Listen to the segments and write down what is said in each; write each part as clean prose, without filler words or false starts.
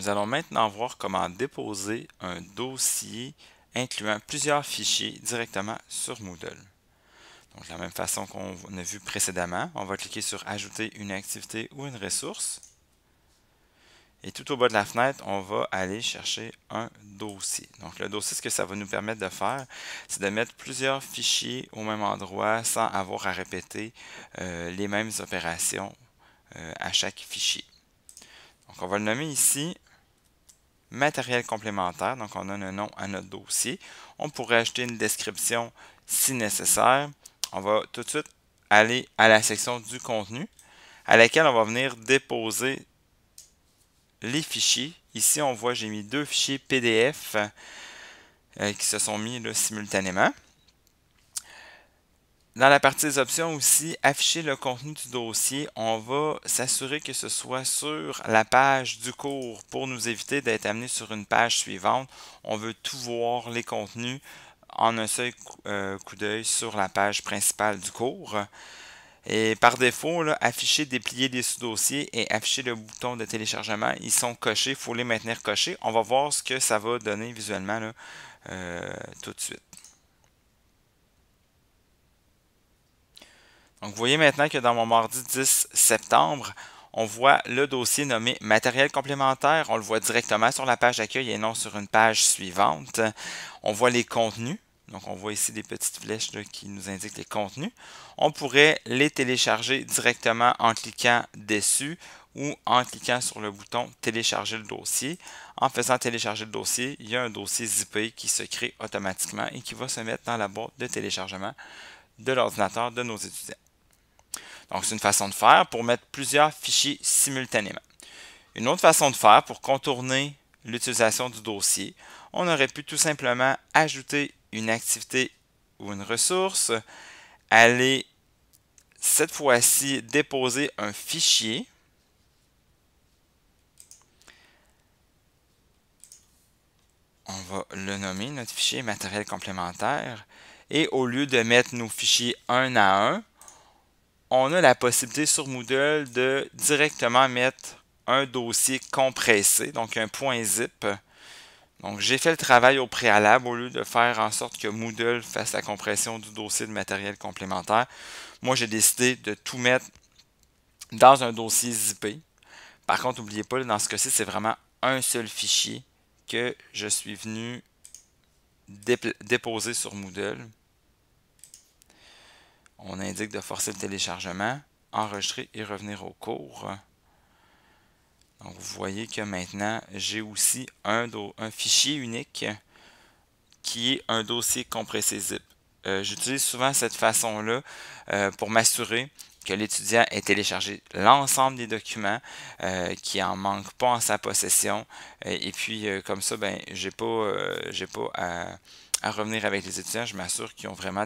Nous allons maintenant voir comment déposer un dossier incluant plusieurs fichiers directement sur Moodle. Donc, de la même façon qu'on a vu précédemment, on va cliquer sur Ajouter une activité ou une ressource. Et tout au bas de la fenêtre, on va aller chercher un dossier. Donc, le dossier, ce que ça va nous permettre de faire, c'est de mettre plusieurs fichiers au même endroit sans avoir à répéter les mêmes opérations à chaque fichier. Donc, on va le nommer ici matériel complémentaire. Donc, on donne un nom à notre dossier. On pourrait ajouter une description si nécessaire. On va tout de suite aller à la section du contenu à laquelle on va venir déposer les fichiers. Ici, on voit j'ai mis deux fichiers PDF qui se sont mis là, simultanément. Dans la partie des options aussi, afficher le contenu du dossier, on va s'assurer que ce soit sur la page du cours pour nous éviter d'être amené sur une page suivante. On veut tout voir les contenus en un seul coup d'œil sur la page principale du cours. Et par défaut, là, afficher, déplier des sous-dossiers et afficher le bouton de téléchargement, ils sont cochés, il faut les maintenir cochés. On va voir ce que ça va donner visuellement là, tout de suite. Donc, vous voyez maintenant que dans mon mardi 10 septembre, on voit le dossier nommé matériel complémentaire. On le voit directement sur la page d'accueil et non sur une page suivante. On voit les contenus. Donc, on voit ici des petites flèches là, qui nous indiquent les contenus. On pourrait les télécharger directement en cliquant dessus ou en cliquant sur le bouton télécharger le dossier. En faisant télécharger le dossier, il y a un dossier zippé qui se crée automatiquement et qui va se mettre dans la boîte de téléchargement de l'ordinateur de nos étudiants. Donc, c'est une façon de faire pour mettre plusieurs fichiers simultanément. Une autre façon de faire pour contourner l'utilisation du dossier, on aurait pu tout simplement ajouter une activité ou une ressource, aller cette fois-ci déposer un fichier. On va le nommer, notre fichier matériel complémentaire. Et au lieu de mettre nos fichiers un à un, on a la possibilité sur Moodle de directement mettre un dossier compressé, donc un .zip. Donc, j'ai fait le travail au préalable au lieu de faire en sorte que Moodle fasse la compression du dossier de matériel complémentaire. Moi, j'ai décidé de tout mettre dans un dossier zippé. Par contre, n'oubliez pas, dans ce cas-ci, c'est vraiment un seul fichier que je suis venu déposer sur Moodle. On indique de forcer le téléchargement, enregistrer et revenir au cours. Donc, vous voyez que maintenant, j'ai aussi un fichier unique qui est un dossier compressé zip. J'utilise souvent cette façon-là pour m'assurer que l'étudiant ait téléchargé l'ensemble des documents, qu'il n'en manque pas en sa possession. Et puis, comme ça, ben, j'ai pas à revenir avec les étudiants. Je m'assure qu'ils ont vraiment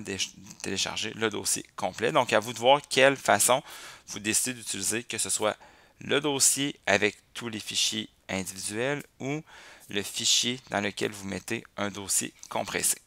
téléchargé le dossier complet. Donc, à vous de voir quelle façon vous décidez d'utiliser, que ce soit le dossier avec tous les fichiers individuels ou le fichier dans lequel vous mettez un dossier compressé.